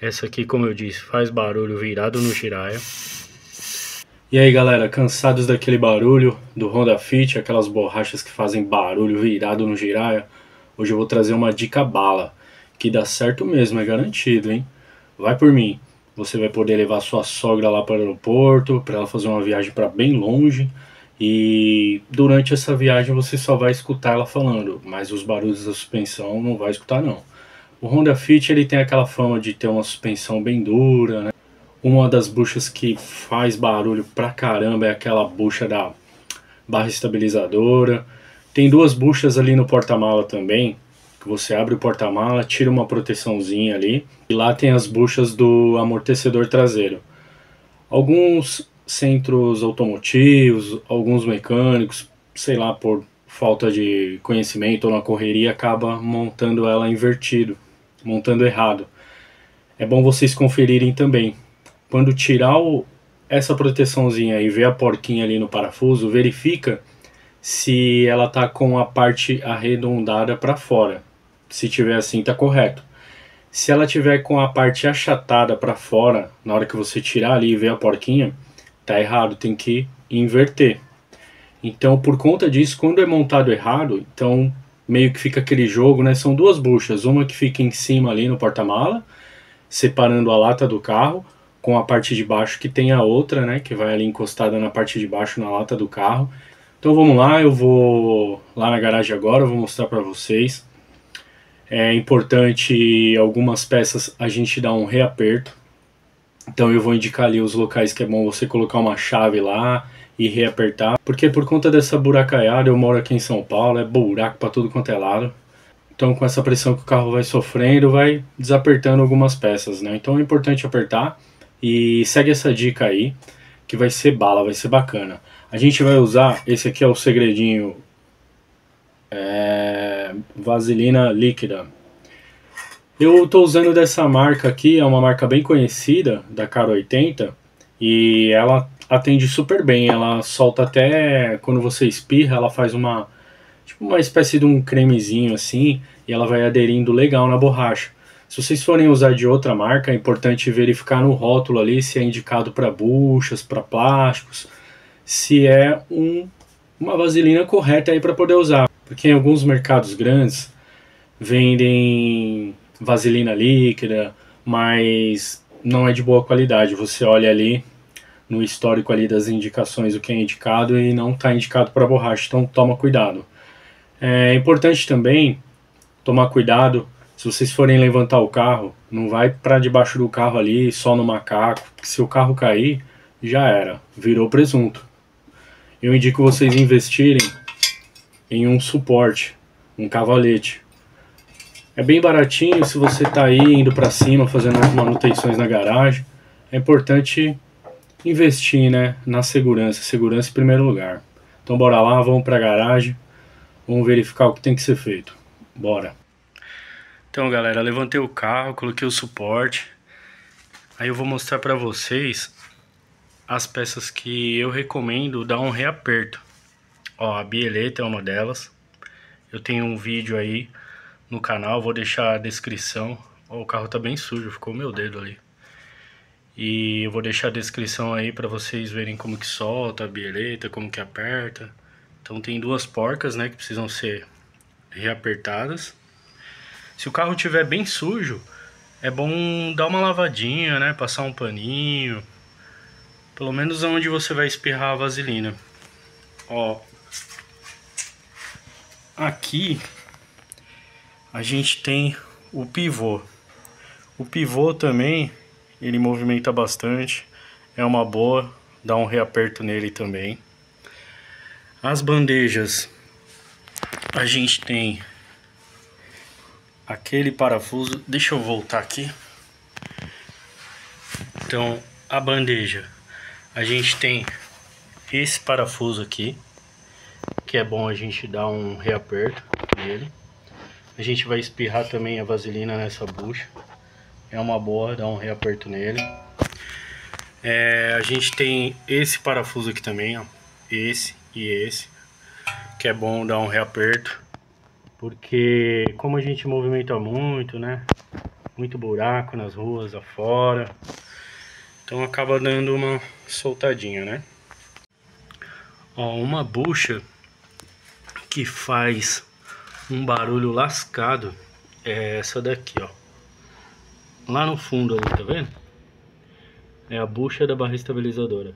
Essa aqui, como eu disse, faz barulho virado no giraia. E aí galera, cansados daquele barulho do Honda Fit, aquelas borrachas que fazem barulho virado no giraia? Hoje eu vou trazer uma dica bala, que dá certo mesmo, é garantido, hein? Vai por mim, você vai poder levar sua sogra lá para o aeroporto, para ela fazer uma viagem para bem longe, e durante essa viagem você só vai escutar ela falando, mas os barulhos da suspensão não vai escutar não. O Honda Fit ele tem aquela fama de ter uma suspensão bem dura, né? Uma das buchas que faz barulho pra caramba é aquela bucha da barra estabilizadora. Tem duas buchas ali no porta-mala também, que você abre o porta-mala, tira uma proteçãozinha ali, e lá tem as buchas do amortecedor traseiro. Alguns centros automotivos, alguns mecânicos, sei lá, por falta de conhecimento ou na correria, acaba montando ela invertido, montando errado. É bom vocês conferirem também. Quando tirar essa proteçãozinha e ver a porquinha ali no parafuso, verifica se ela tá com a parte arredondada para fora. Se tiver assim, tá correto. Se ela tiver com a parte achatada para fora, na hora que você tirar ali e ver a porquinha, tá errado, tem que inverter. Então, por conta disso, quando é montado errado, então meio que fica aquele jogo, né? São duas buchas, uma que fica em cima ali no porta-mala, separando a lata do carro, com a parte de baixo que tem a outra, né, que vai ali encostada na parte de baixo na lata do carro. Então vamos lá, eu vou lá na garagem agora, eu vou mostrar para vocês. É importante algumas peças a gente dar um reaperto. Então eu vou indicar ali os locais que é bom você colocar uma chave lá e reapertar, porque por conta dessa buracaiada, eu moro aqui em São Paulo, é buraco para tudo quanto é lado. Então, com essa pressão que o carro vai sofrendo, vai desapertando algumas peças, né? Então é importante apertar e segue essa dica aí, que vai ser bala, vai ser bacana. A gente vai usar, esse aqui é o segredinho, vaselina líquida. Eu estou usando dessa marca aqui, é uma marca bem conhecida, da Cara 80, e ela atende super bem, ela solta até, quando você espirra, ela faz tipo uma espécie de um cremezinho assim, e ela vai aderindo legal na borracha. Se vocês forem usar de outra marca, é importante verificar no rótulo ali se é indicado para buchas, para plásticos, se é uma vaselina correta aí para poder usar. Porque em alguns mercados grandes vendem vaselina líquida, mas não é de boa qualidade. Você olha ali no histórico ali das indicações o que é indicado e não está indicado para borracha, então toma cuidado. É importante também tomar cuidado, se vocês forem levantar o carro, não vai para debaixo do carro ali só no macaco, que se o carro cair, já era, virou presunto. Eu indico vocês investirem em um suporte, um cavalete. É bem baratinho, se você está aí indo para cima fazendo as manutenções na garagem, é importante investir, né, na segurança, segurança em primeiro lugar. Então bora lá, vamos para a garagem, vamos verificar o que tem que ser feito. Bora. Então galera, levantei o carro, coloquei o suporte. Aí eu vou mostrar pra vocês as peças que eu recomendo dar um reaperto. Ó, a bieleta é uma delas. Eu tenho um vídeo aí no canal, vou deixar a descrição. Ó, o carro tá bem sujo, ficou meu dedo ali. E eu vou deixar a descrição aí pra vocês verem como que solta a bieleta, como que aperta. Então tem duas porcas, né, que precisam ser reapertadas. Se o carro estiver bem sujo, é bom dar uma lavadinha, né? Passar um paninho. Pelo menos onde você vai espirrar a vaselina. Ó. Aqui a gente tem o pivô. O pivô também, ele movimenta bastante. É uma boa, dá um reaperto nele também. As bandejas, a gente tem aquele parafuso. Deixa eu voltar aqui. Então, a bandeja, a gente tem esse parafuso aqui, que é bom a gente dar um reaperto nele. A gente vai espirrar também a vaselina nessa bucha, é uma boa dar um reaperto nele. A gente tem esse parafuso aqui também, ó, esse e esse, que é bom dar um reaperto, porque como a gente movimenta muito, né, muito buraco nas ruas afora. Então acaba dando uma soltadinha, né? Ó, uma bucha que faz um barulho lascado é essa daqui, ó. Lá no fundo ali, tá vendo? É a bucha da barra estabilizadora.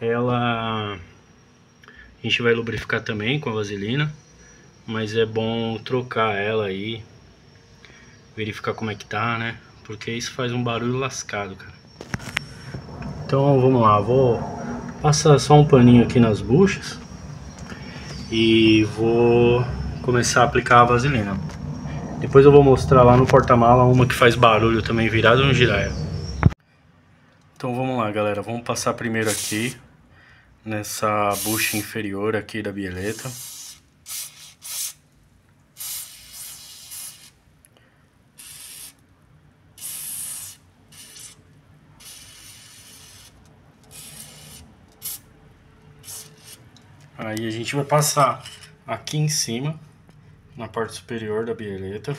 Ela... a gente vai lubrificar também com a vaselina, mas é bom trocar ela aí, verificar como é que tá, né? Porque isso faz um barulho lascado, cara. Então vamos lá, vou passar só um paninho aqui nas buchas e vou começar a aplicar a vaselina. Depois eu vou mostrar lá no porta-mala uma que faz barulho também, virada no giraia. Então vamos lá, galera, vamos passar primeiro aqui nessa bucha inferior aqui da bieleta. Aí a gente vai passar aqui em cima, na parte superior da bieleta.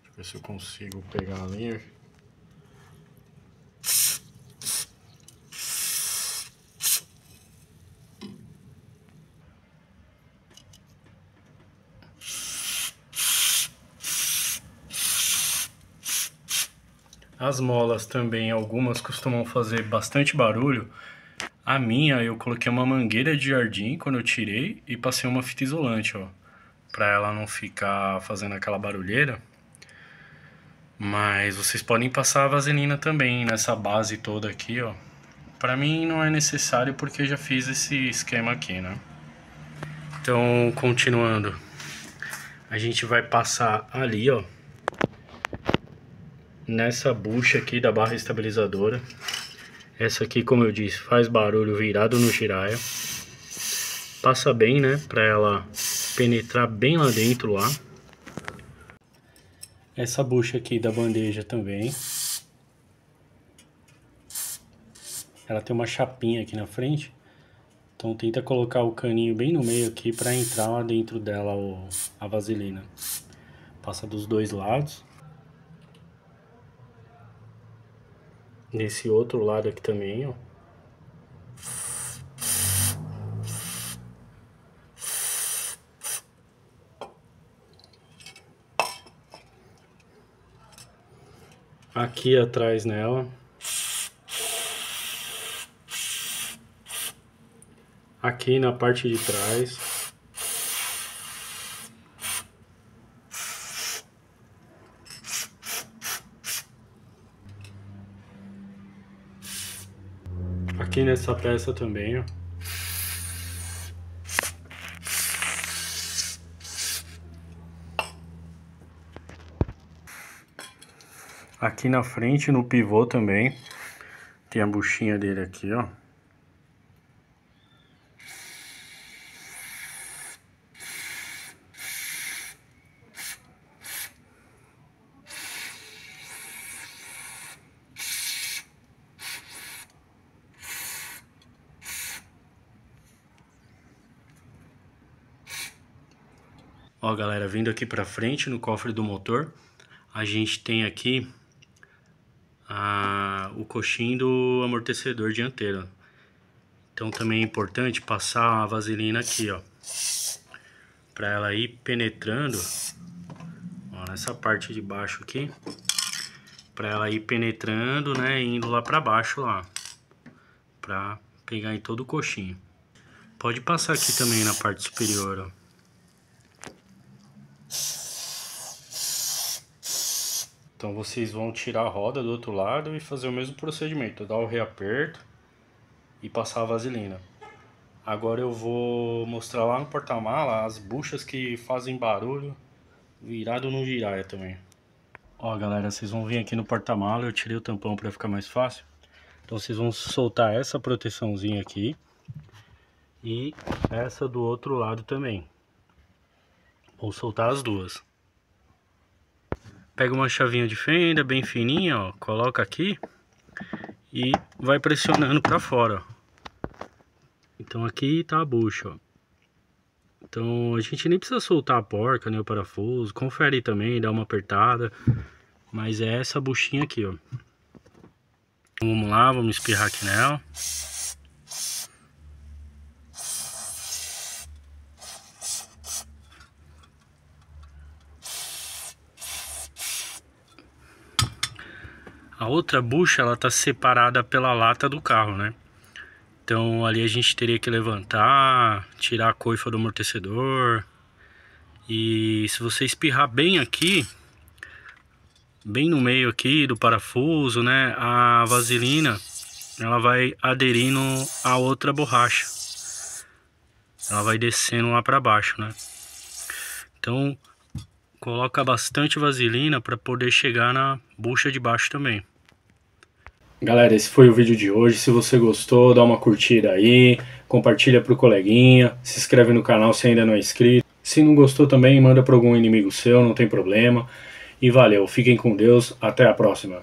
Deixa eu ver se eu consigo pegar ali. As molas também, algumas costumam fazer bastante barulho. A minha, eu coloquei uma mangueira de jardim quando eu tirei e passei uma fita isolante, ó, pra ela não ficar fazendo aquela barulheira. Mas vocês podem passar a vaselina também nessa base toda aqui, ó. Pra mim não é necessário porque eu já fiz esse esquema aqui, né? Então, continuando, a gente vai passar ali, ó, nessa bucha aqui da barra estabilizadora. Essa aqui, como eu disse, faz barulho virado no giraia. Passa bem, né, pra ela penetrar bem lá dentro lá. Essa bucha aqui da bandeja também. Ela tem uma chapinha aqui na frente. Então tenta colocar o caninho bem no meio aqui pra entrar lá dentro dela a vaselina. Passa dos dois lados. Nesse outro lado aqui também, ó. Aqui atrás nela. Aqui na parte de trás. Aqui nessa peça também, ó. Aqui na frente, no pivô também. Tem a buchinha dele aqui, ó. Ó, galera, vindo aqui pra frente no cofre do motor, a gente tem aqui o coxim do amortecedor dianteiro. Então também é importante passar a vaselina aqui, ó, pra ela ir penetrando, ó, nessa parte de baixo aqui, pra ela ir penetrando, né, indo lá pra baixo lá, pra pegar em todo o coxinho. Pode passar aqui também na parte superior, ó. Então vocês vão tirar a roda do outro lado e fazer o mesmo procedimento, dar o reaperto e passar a vaselina. Agora eu vou mostrar lá no porta-mala as buchas que fazem barulho virado no giraia também. Ó, galera, vocês vão vir aqui no porta-mala, eu tirei o tampão para ficar mais fácil. Então vocês vão soltar essa proteçãozinha aqui e essa do outro lado também. Vou soltar as duas. Pega uma chavinha de fenda bem fininha, ó, coloca aqui e vai pressionando para fora, ó. Então aqui tá a bucha, ó. Então a gente nem precisa soltar a porca, nem o parafuso. Confere aí também, dá uma apertada. Mas é essa buchinha aqui, ó. Vamos lá, vamos espirrar aqui nela. A outra bucha, ela tá separada pela lata do carro, né? Então ali a gente teria que levantar, tirar a coifa do amortecedor. E se você espirrar bem aqui, bem no meio aqui do parafuso, né? A vaselina, ela vai aderindo à outra borracha. Ela vai descendo lá para baixo, né? Então coloca bastante vaselina para poder chegar na bucha de baixo também. Galera, esse foi o vídeo de hoje. Se você gostou, dá uma curtida aí, compartilha pro coleguinha, se inscreve no canal se ainda não é inscrito. Se não gostou também, manda para algum inimigo seu, não tem problema. E valeu, fiquem com Deus, até a próxima.